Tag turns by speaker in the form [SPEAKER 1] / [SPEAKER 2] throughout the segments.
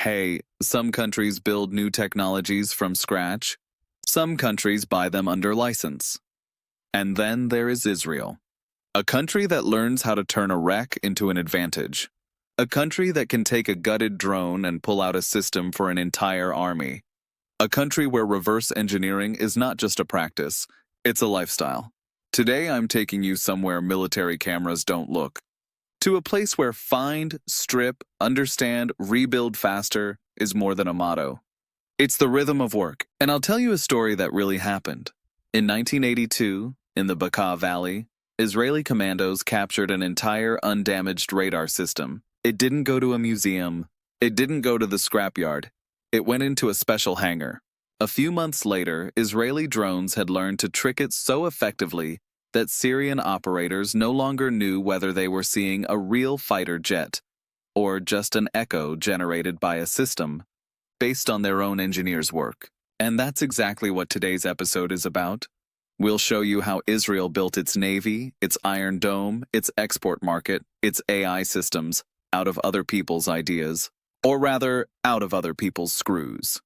[SPEAKER 1] Hey, some countries build new technologies from scratch. Some countries buy them under license. And then there is Israel, a country that learns how to turn a wreck into an advantage. A country that can take a gutted drone and pull out a system for an entire army. A country where reverse engineering is not just a practice, it's a lifestyle. Today I'm taking you somewhere military cameras don't look. To a place where find, strip, understand, rebuild faster is more than a motto. It's the rhythm of work, and I'll tell you a story that really happened. In 1982, in the Bekaa Valley, Israeli commandos captured an entire undamaged radar system. It didn't go to a museum. It didn't go to the scrapyard. It went into a special hangar. A few months later, Israeli drones had learned to trick it so effectively that Syrian operators no longer knew whether they were seeing a real fighter jet or just an echo generated by a system based on their own engineers' work. And that's exactly what today's episode is about. We'll show you how Israel built its navy, its Iron Dome, its export market, its AI systems out of other people's ideas, or rather, out of other people's screws.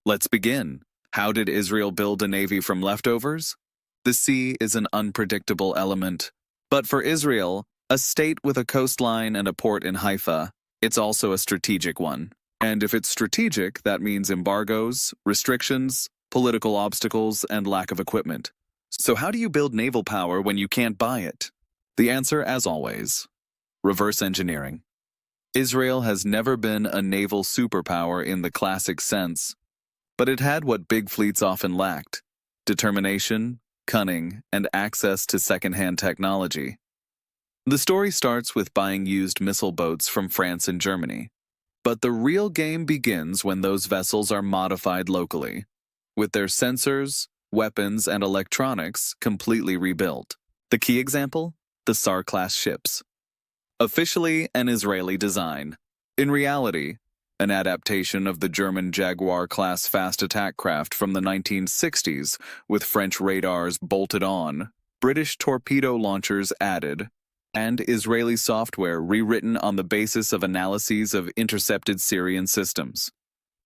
[SPEAKER 1] Let's begin. How did Israel build a navy from leftovers? The sea is an unpredictable element. But for Israel, a state with a coastline and a port in Haifa, it's also a strategic one. And if it's strategic, that means embargoes, restrictions, political obstacles, and lack of equipment. So how do you build naval power when you can't buy it? The answer, as always, reverse engineering. Israel has never been a naval superpower in the classic sense, but it had what big fleets often lacked: determination, cunning, and access to second-hand technology. The story starts with buying used missile boats from France and Germany. But the real game begins when those vessels are modified locally, with their sensors, weapons, and electronics completely rebuilt. The key example? The Sar-class ships. Officially an Israeli design. In reality, an adaptation of the German Jaguar-class fast attack craft from the 1960s with French radars bolted on, British torpedo launchers added, and Israeli software rewritten on the basis of analyses of intercepted Syrian systems.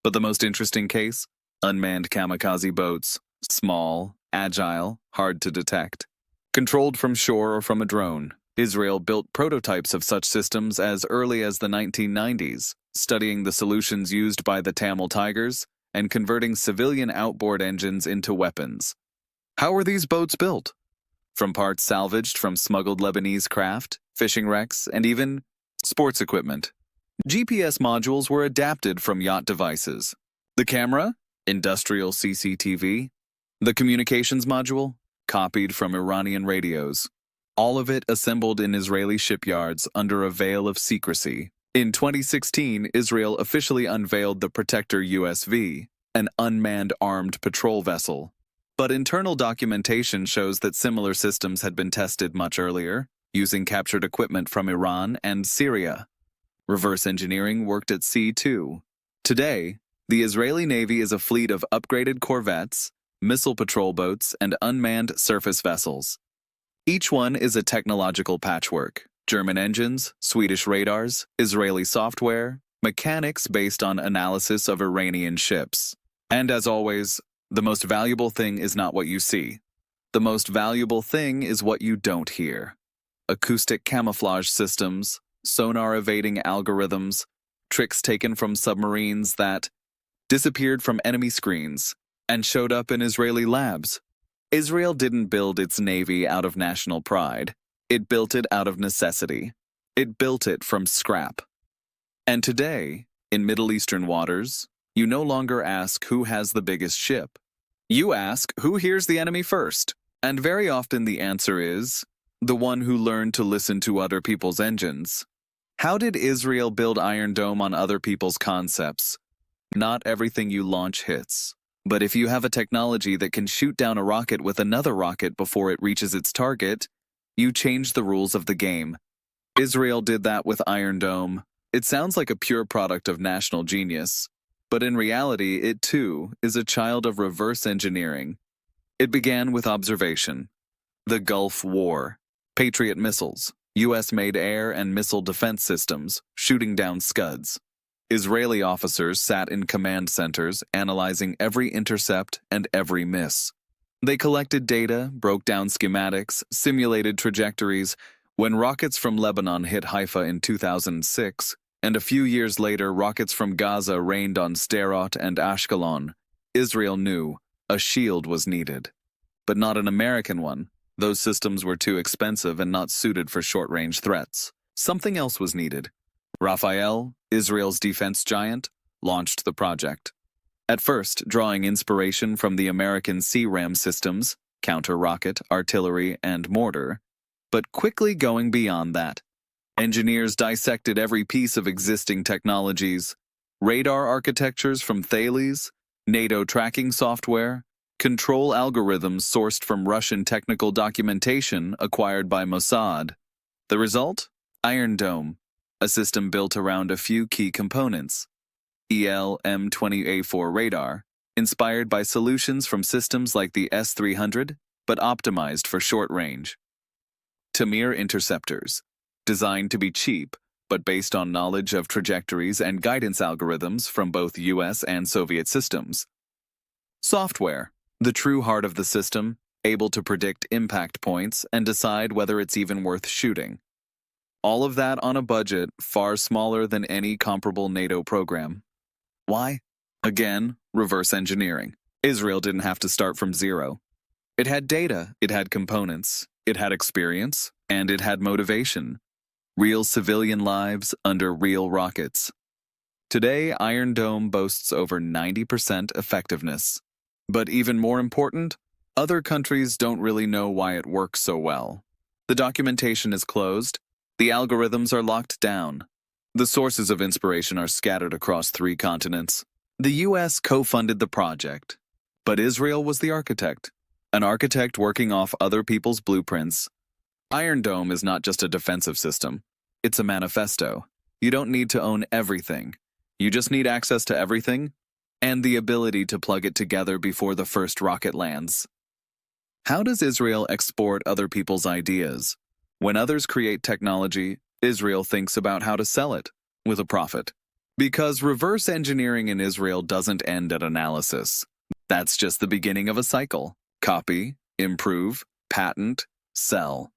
[SPEAKER 1] But the most interesting case? Unmanned kamikaze boats. Small, agile, hard to detect. Controlled from shore or from a drone, Israel built prototypes of such systems as early as the 1990s, studying the solutions used by the Tamil Tigers and converting civilian outboard engines into weapons. How were these boats built? From parts salvaged from smuggled Lebanese craft, fishing wrecks, and even sports equipment. GPS modules were adapted from yacht devices. The camera? Industrial CCTV. The communications module? Copied from Iranian radios. All of it assembled in Israeli shipyards under a veil of secrecy. In 2016, Israel officially unveiled the Protector USV, an unmanned armed patrol vessel. But internal documentation shows that similar systems had been tested much earlier, using captured equipment from Iran and Syria. Reverse engineering worked at sea too. Today, the Israeli Navy is a fleet of upgraded corvettes, missile patrol boats, and unmanned surface vessels. Each one is a technological patchwork: German engines, Swedish radars, Israeli software, mechanics based on analysis of Iranian ships. And as always, the most valuable thing is not what you see. The most valuable thing is what you don't hear. Acoustic camouflage systems, sonar evading algorithms, tricks taken from submarines that disappeared from enemy screens and showed up in Israeli labs. Israel didn't build its navy out of national pride. It built it out of necessity. It built it from scrap. And today, in Middle Eastern waters, you no longer ask who has the biggest ship. You ask who hears the enemy first. And very often the answer is the one who learned to listen to other people's engines. How did Israel build Iron Dome on other people's concepts? Not everything you launch hits. But if you have a technology that can shoot down a rocket with another rocket before it reaches its target, you change the rules of the game. Israel did that with Iron Dome. It sounds like a pure product of national genius, but in reality, it too is a child of reverse engineering. It began with observation. The Gulf War, Patriot missiles, US-made air and missile defense systems, shooting down Scuds. Israeli officers sat in command centers analyzing every intercept and every miss. They collected data, broke down schematics, simulated trajectories. When rockets from Lebanon hit Haifa in 2006, and a few years later rockets from Gaza rained on Sderot and Ashkelon, Israel knew a shield was needed. But not an American one. Those systems were too expensive and not suited for short-range threats. Something else was needed. Rafael, Israel's defense giant, launched the project. At first, drawing inspiration from the American CRAM systems, counter-rocket, artillery, and mortar, but quickly going beyond that. Engineers dissected every piece of existing technologies, radar architectures from Thales, NATO tracking software, control algorithms sourced from Russian technical documentation acquired by Mossad. The result? Iron Dome, a system built around a few key components. M20A4 radar, inspired by solutions from systems like the S-300, but optimized for short range. Tamir interceptors, designed to be cheap, but based on knowledge of trajectories and guidance algorithms from both US and Soviet systems. Software, the true heart of the system, able to predict impact points and decide whether it's even worth shooting. All of that on a budget far smaller than any comparable NATO program. Why? Again, reverse engineering. Israel didn't have to start from zero. It had data, it had components, it had experience, and it had motivation. Real civilian lives under real rockets. Today, Iron Dome boasts over 90% effectiveness. But even more important, other countries don't really know why it works so well. The documentation is closed, the algorithms are locked down. The sources of inspiration are scattered across 3 continents. The US co-funded the project, but Israel was the architect. An architect working off other people's blueprints. Iron Dome is not just a defensive system. It's a manifesto. You don't need to own everything. You just need access to everything and the ability to plug it together before the first rocket lands. How does Israel export other people's ideas? When others create technology, Israel thinks about how to sell it with a profit. Because reverse engineering in Israel doesn't end at analysis. That's just the beginning of a cycle. Copy, improve, patent, sell.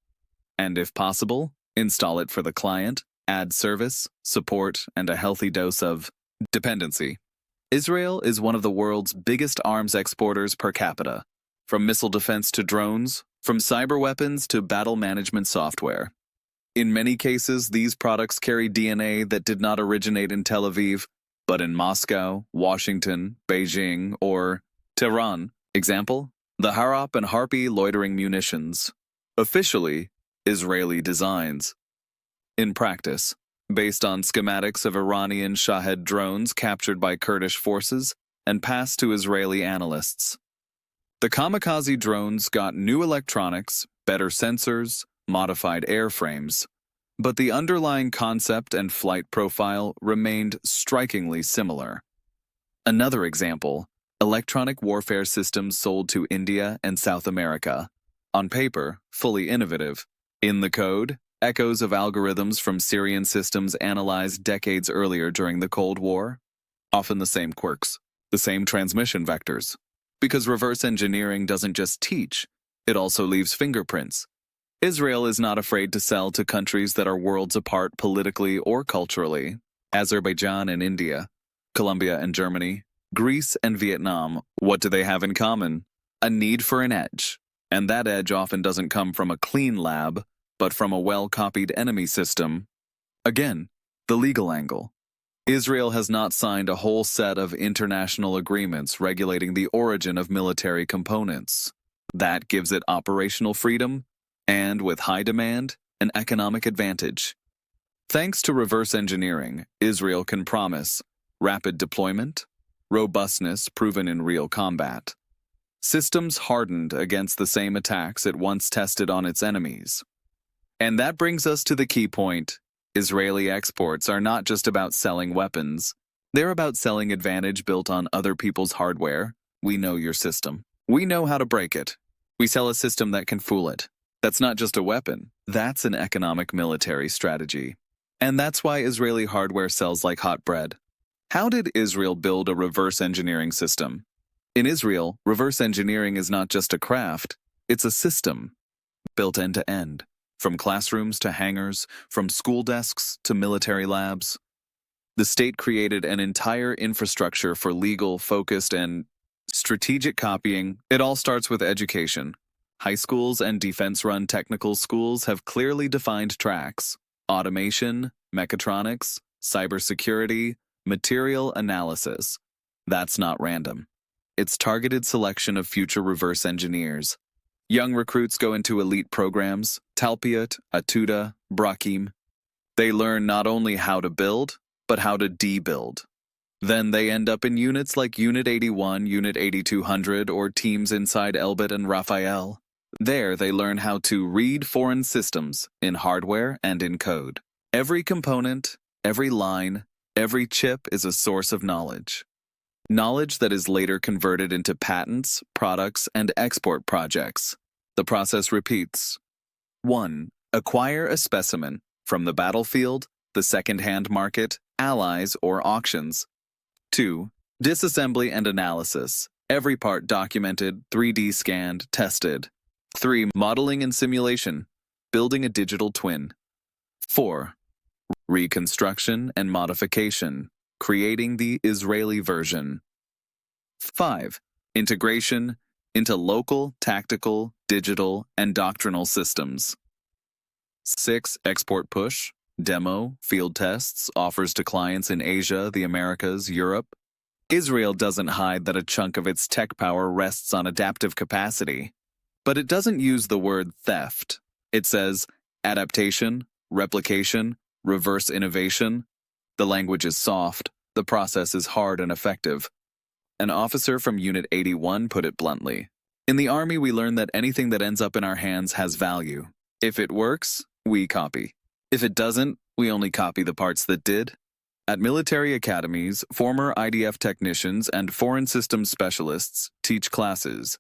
[SPEAKER 1] And if possible, install it for the client, add service, support, and a healthy dose of dependency. Israel is one of the world's biggest arms exporters per capita, from missile defense to drones, from cyber weapons to battle management software. In many cases, these products carry DNA that did not originate in Tel Aviv, but in Moscow, Washington, Beijing, or Tehran. Example, the Harop and Harpy loitering munitions. Officially, Israeli designs. In practice, based on schematics of Iranian Shahed drones captured by Kurdish forces and passed to Israeli analysts. The kamikaze drones got new electronics, better sensors, modified airframes, but the underlying concept and flight profile remained strikingly similar. Another example, electronic warfare systems sold to India and South America. On paper, fully innovative. In the code, echoes of algorithms from Syrian systems analyzed decades earlier during the Cold War. Often the same quirks, the same transmission vectors. Because reverse engineering doesn't just teach, it also leaves fingerprints. Israel is not afraid to sell to countries that are worlds apart politically or culturally. Azerbaijan and India, Colombia and Germany, Greece and Vietnam. What do they have in common? A need for an edge. And that edge often doesn't come from a clean lab, but from a well-copied enemy system. Again, the legal angle. Israel has not signed a whole set of international agreements regulating the origin of military components. That gives it operational freedom, and with high demand, an economic advantage. Thanks to reverse engineering, Israel can promise rapid deployment, robustness proven in real combat, systems hardened against the same attacks it once tested on its enemies. And that brings us to the key point. Israeli exports are not just about selling weapons. They're about selling advantage built on other people's hardware. We know your system. We know how to break it. We sell a system that can fool it. That's not just a weapon. That's an economic military strategy. And that's why Israeli hardware sells like hot bread. How did Israel build a reverse engineering system? In Israel, reverse engineering is not just a craft, it's a system built end to end, from classrooms to hangars, from school desks to military labs. The state created an entire infrastructure for legal, focused, and strategic copying. It all starts with education. High schools and defense-run technical schools have clearly defined tracks: automation, mechatronics, cybersecurity, material analysis. That's not random. It's targeted selection of future reverse engineers. Young recruits go into elite programs, Talpiot, Atuda, Brakim. They learn not only how to build, but how to de-build. Then they end up in units like Unit 81, Unit 8200, or teams inside Elbit and Raphael. There they learn how to read foreign systems in hardware and in code. Every component, every line, every chip is a source of knowledge. Knowledge that is later converted into patents, products, and export projects. The process repeats. 1. Acquire a specimen from the battlefield, the second-hand market, allies, or auctions. 2. Disassembly and analysis. Every part documented, 3D scanned, tested. 3. Modeling and simulation. Building a digital twin. 4. Reconstruction and modification. Creating the Israeli version. 5. Integration into local, tactical, digital, and doctrinal systems. 6. Export push. Demo, field tests, offers to clients in Asia, the Americas, Europe. Israel doesn't hide that a chunk of its tech power rests on adaptive capacity. But it doesn't use the word theft. It says adaptation, replication, reverse innovation. The language is soft, the process is hard and effective. An officer from Unit 81 put it bluntly. In the Army, we learn that anything that ends up in our hands has value. If it works, we copy. If it doesn't, we only copy the parts that did. At military academies, former IDF technicians and foreign systems specialists teach classes.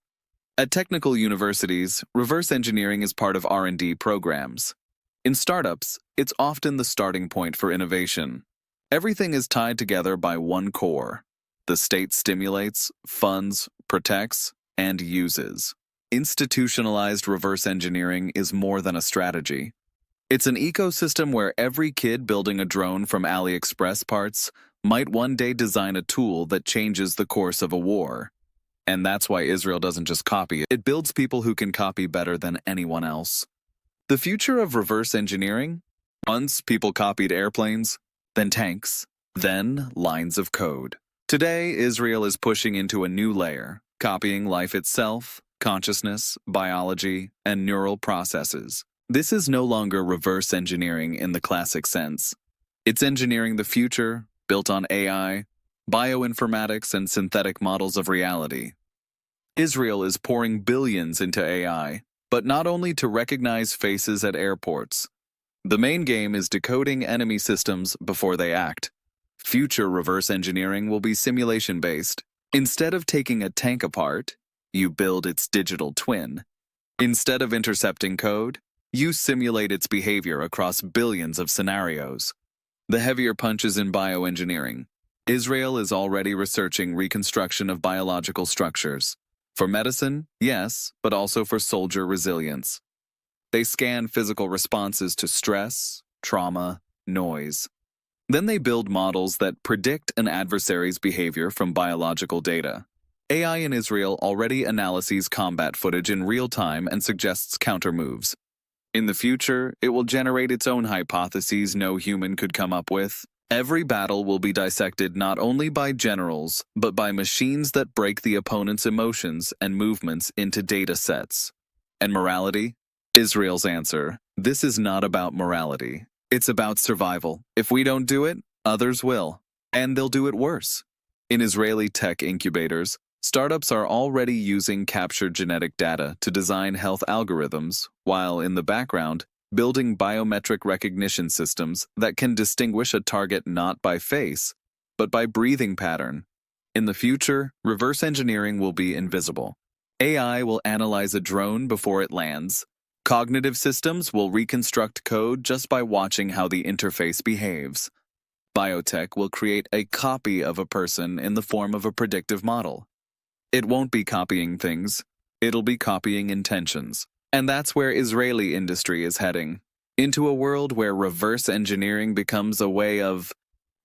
[SPEAKER 1] At technical universities, reverse engineering is part of R&D programs. In startups, it's often the starting point for innovation. Everything is tied together by one core. The state stimulates, funds, protects, and uses. Institutionalized reverse engineering is more than a strategy. It's an ecosystem where every kid building a drone from AliExpress parts might one day design a tool that changes the course of a war. And that's why Israel doesn't just copy it. It builds people who can copy better than anyone else. The future of reverse engineering? Once people copied airplanes, then tanks, then lines of code. Today, Israel is pushing into a new layer, copying life itself, consciousness, biology, and neural processes. This is no longer reverse engineering in the classic sense. It's engineering the future, built on AI, bioinformatics, and synthetic models of reality. Israel is pouring billions into AI, but not only to recognize faces at airports. The main game is decoding enemy systems before they act. Future reverse engineering will be simulation-based. Instead of taking a tank apart, you build its digital twin. Instead of intercepting code, you simulate its behavior across billions of scenarios. The heavier punches in bioengineering. Israel is already researching reconstruction of biological structures. For medicine, yes, but also for soldier resilience. They scan physical responses to stress, trauma, noise. Then they build models that predict an adversary's behavior from biological data. AI in Israel already analyzes combat footage in real time and suggests countermoves. In the future, it will generate its own hypotheses no human could come up with. Every battle will be dissected not only by generals, but by machines that break the opponent's emotions and movements into data sets. And morality? Israel's answer: this is not about morality. It's about survival. If we don't do it, others will. And they'll do it worse. In Israeli tech incubators, startups are already using captured genetic data to design health algorithms, while in the background, building biometric recognition systems that can distinguish a target not by face, but by breathing pattern. In the future, reverse engineering will be invisible. AI will analyze a drone before it lands. Cognitive systems will reconstruct code just by watching how the interface behaves. Biotech will create a copy of a person in the form of a predictive model. It won't be copying things, it'll be copying intentions. And that's where Israeli industry is heading, into a world where reverse engineering becomes a way of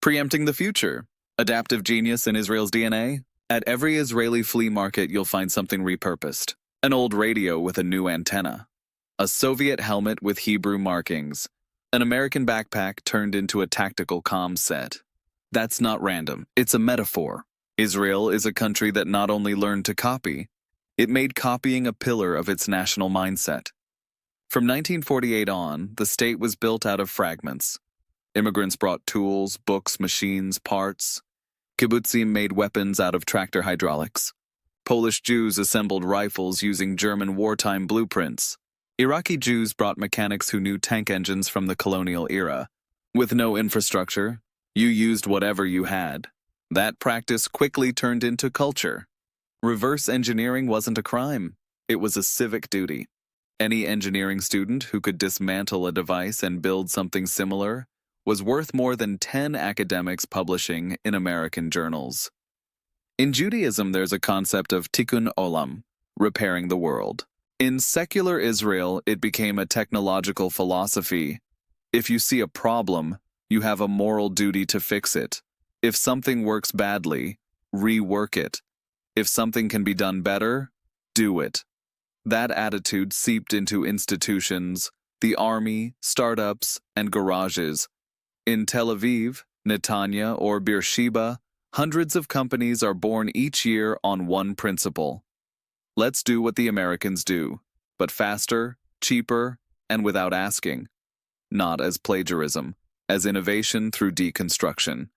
[SPEAKER 1] preempting the future. Adaptive genius in Israel's DNA? At every Israeli flea market, you'll find something repurposed. An old radio with a new antenna. A Soviet helmet with Hebrew markings. An American backpack turned into a tactical comm set. That's not random. It's a metaphor. Israel is a country that not only learned to copy, it made copying a pillar of its national mindset. From 1948 on, the state was built out of fragments. Immigrants brought tools, books, machines, parts. Kibbutzim made weapons out of tractor hydraulics. Polish Jews assembled rifles using German wartime blueprints. Iraqi Jews brought mechanics who knew tank engines from the colonial era. With no infrastructure, you used whatever you had. That practice quickly turned into culture. Reverse engineering wasn't a crime. It was a civic duty. Any engineering student who could dismantle a device and build something similar was worth more than 10 academics publishing in American journals. In Judaism, there's a concept of tikkun olam, repairing the world. In secular Israel, it became a technological philosophy. If you see a problem, you have a moral duty to fix it. If something works badly, rework it. If something can be done better, do it. That attitude seeped into institutions, the army, startups, and garages. In Tel Aviv, Netanya, or Beersheba, hundreds of companies are born each year on one principle. Let's do what the Americans do, but faster, cheaper, and without asking. Not as plagiarism, as innovation through deconstruction.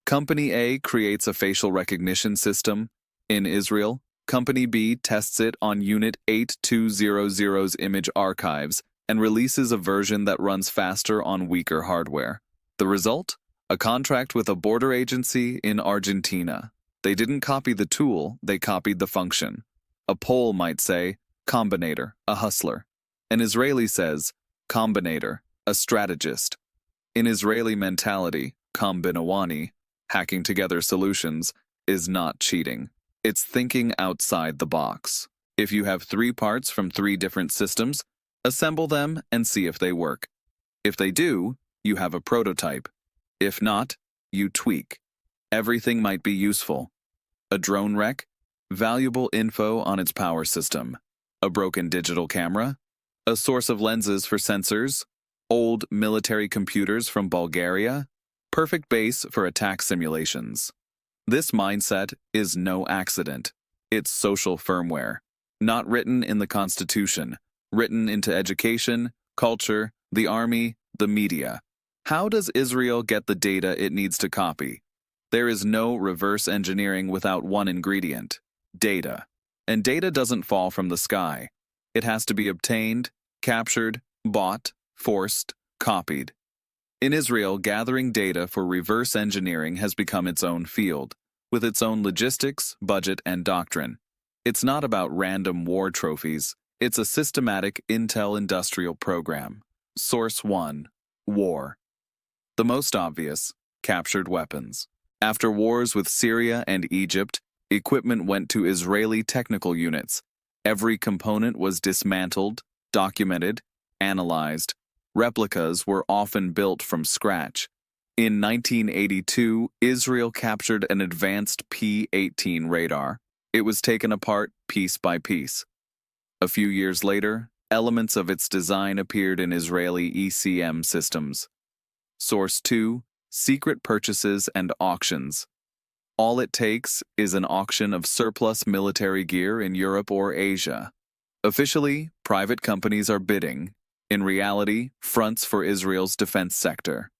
[SPEAKER 1] Company A creates a facial recognition system. In Israel, Company B tests it on Unit 8200's image archives and releases a version that runs faster on weaker hardware. The result? A contract with a border agency in Argentina. They didn't copy the tool, they copied the function. A Pole might say, combinator, a hustler. An Israeli says, combinator, a strategist. In Israeli mentality, kombinowani, hacking together solutions, is not cheating. It's thinking outside the box. If you have 3 parts from 3 different systems, assemble them and see if they work. If they do, you have a prototype. If not, you tweak. Everything might be useful. A drone wreck? Valuable info on its power system. A broken digital camera? A source of lenses for sensors? Old military computers from Bulgaria? Perfect base for attack simulations. This mindset is no accident. It's social firmware. Not written in the Constitution, written into education, culture, the army, the media. How does Israel get the data it needs to copy? There is no reverse engineering without one ingredient: data. And data doesn't fall from the sky. It has to be obtained, captured, bought, forced, copied. In Israel, gathering data for reverse engineering has become its own field, with its own logistics, budget, and doctrine. It's not about random war trophies. It's a systematic intel industrial program. Source 1. War. The most obvious, captured weapons. After wars with Syria and Egypt, equipment went to Israeli technical units. Every component was dismantled, documented, analyzed. Replicas were often built from scratch. In 1982, Israel captured an advanced P-18 radar. It was taken apart piece by piece. A few years later, elements of its design appeared in Israeli ECM systems. Source 2. Secret purchases and auctions. All it takes is an auction of surplus military gear in Europe or Asia. Officially, private companies are bidding. In reality, fronts for Israel's defense sector.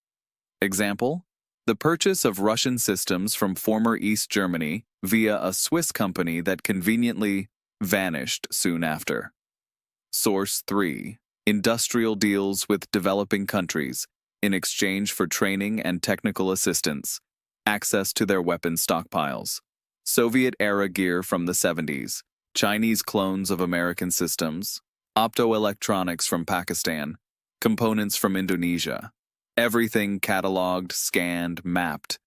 [SPEAKER 1] Example: the purchase of Russian systems from former East Germany via a Swiss company that conveniently vanished soon after. Source 3. Industrial deals with developing countries in exchange for training and technical assistance, access to their weapon stockpiles. Soviet-era gear from the 70s, Chinese clones of American systems, optoelectronics from Pakistan, components from Indonesia. Everything cataloged, scanned, mapped.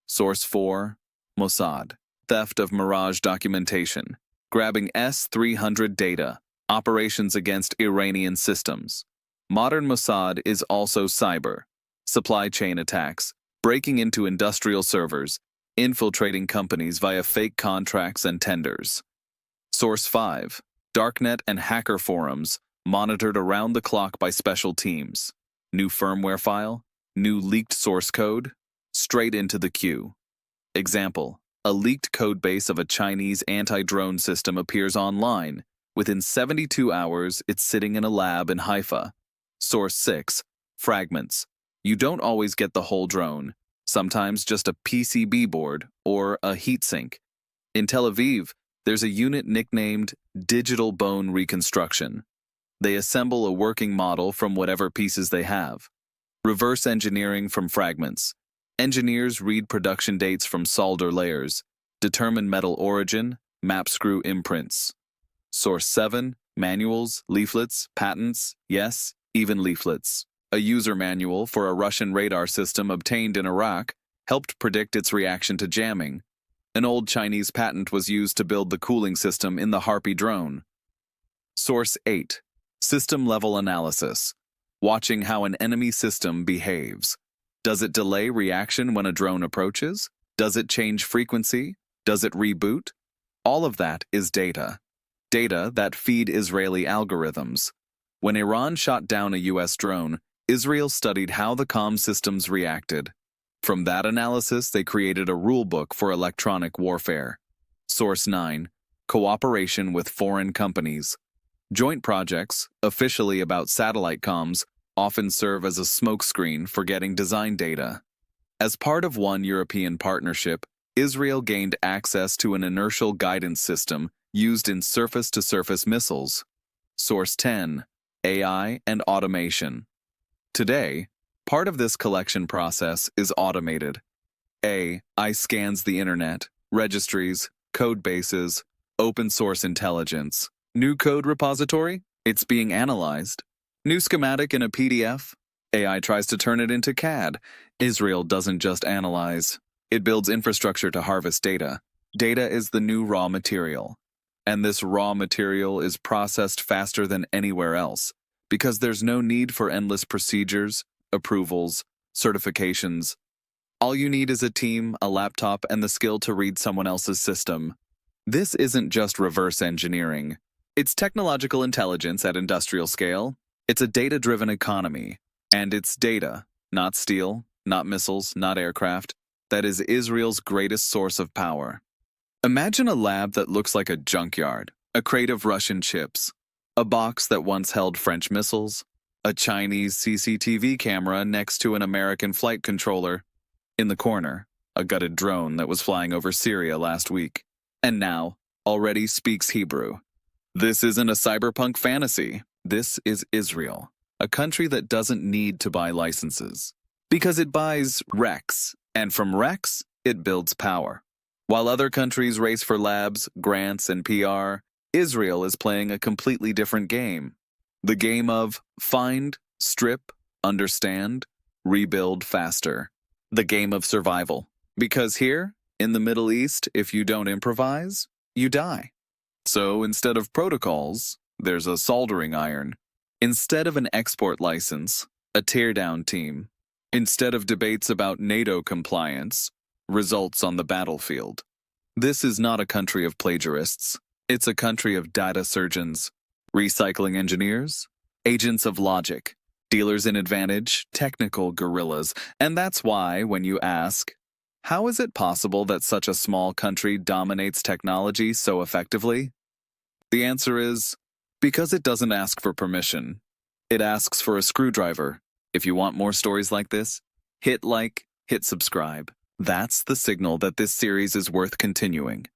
[SPEAKER 1] Source 4, Mossad. Theft of Mirage documentation. Grabbing S-300 data. Operations against Iranian systems. Modern Mossad is also cyber. Supply chain attacks. Breaking into industrial servers. Infiltrating companies via fake contracts and tenders. Source 5. Darknet and hacker forums, monitored around the clock by special teams. New firmware file, new leaked source code, straight into the queue. Example, a leaked codebase of a Chinese anti-drone system appears online. Within 72 hours, it's sitting in a lab in Haifa. Source 6. Fragments. You don't always get the whole drone. Sometimes just a PCB board or a heatsink. In Tel Aviv, there's a unit nicknamed Digital Bone Reconstruction. They assemble a working model from whatever pieces they have. Reverse engineering from fragments. Engineers read production dates from solder layers, determine metal origin, map screw imprints. Source 7. Manuals, leaflets, patents, yes, even leaflets. A user manual for a Russian radar system obtained in Iraq helped predict its reaction to jamming. An old Chinese patent was used to build the cooling system in the Harpy drone. Source 8. System-level analysis. Watching how an enemy system behaves. Does it delay reaction when a drone approaches? Does it change frequency? Does it reboot? All of that is data. Data that feed Israeli algorithms. When Iran shot down a U.S. drone, Israel studied how the comm systems reacted. From that analysis, they created a rulebook for electronic warfare. Source 9. Cooperation with foreign companies. Joint projects, officially about satellite comms, often serve as a smokescreen for getting design data. As part of one European partnership, Israel gained access to an inertial guidance system used in surface-to-surface missiles. Source 10. AI and automation. Today, part of this collection process is automated. AI scans the internet, registries, code bases, open source intelligence. New code repository? It's being analyzed. New schematic in a PDF? AI tries to turn it into CAD. Israel doesn't just analyze. It builds infrastructure to harvest data. Data is the new raw material. And this raw material is processed faster than anywhere else, because there's no need for endless procedures, approvals, certifications. All you need is a team, a laptop, and the skill to read someone else's system. This isn't just reverse engineering. It's technological intelligence at industrial scale. It's a data-driven economy. And it's data, not steel, not missiles, not aircraft, that is Israel's greatest source of power. Imagine a lab that looks like a junkyard, a crate of Russian chips, a box that once held French missiles, a Chinese CCTV camera next to an American flight controller. In the corner, a gutted drone that was flying over Syria last week, and now already speaks Hebrew. This isn't a cyberpunk fantasy. This is Israel, a country that doesn't need to buy licenses, because it buys RECs, and from RECs, it builds power. While other countries race for labs, grants, and PR, Israel is playing a completely different game. The game of find, strip, understand, rebuild faster. The game of survival. Because here, in the Middle East, if you don't improvise, you die. So instead of protocols, there's a soldering iron. Instead of an export license, a teardown team. Instead of debates about NATO compliance, results on the battlefield. This is not a country of plagiarists. It's a country of data surgeons, recycling engineers, agents of logic, dealers in advantage, technical guerrillas. And that's why, when you ask, how is it possible that such a small country dominates technology so effectively? The answer is, because it doesn't ask for permission. It asks for a screwdriver. If you want more stories like this, hit like, hit subscribe. That's the signal that this series is worth continuing.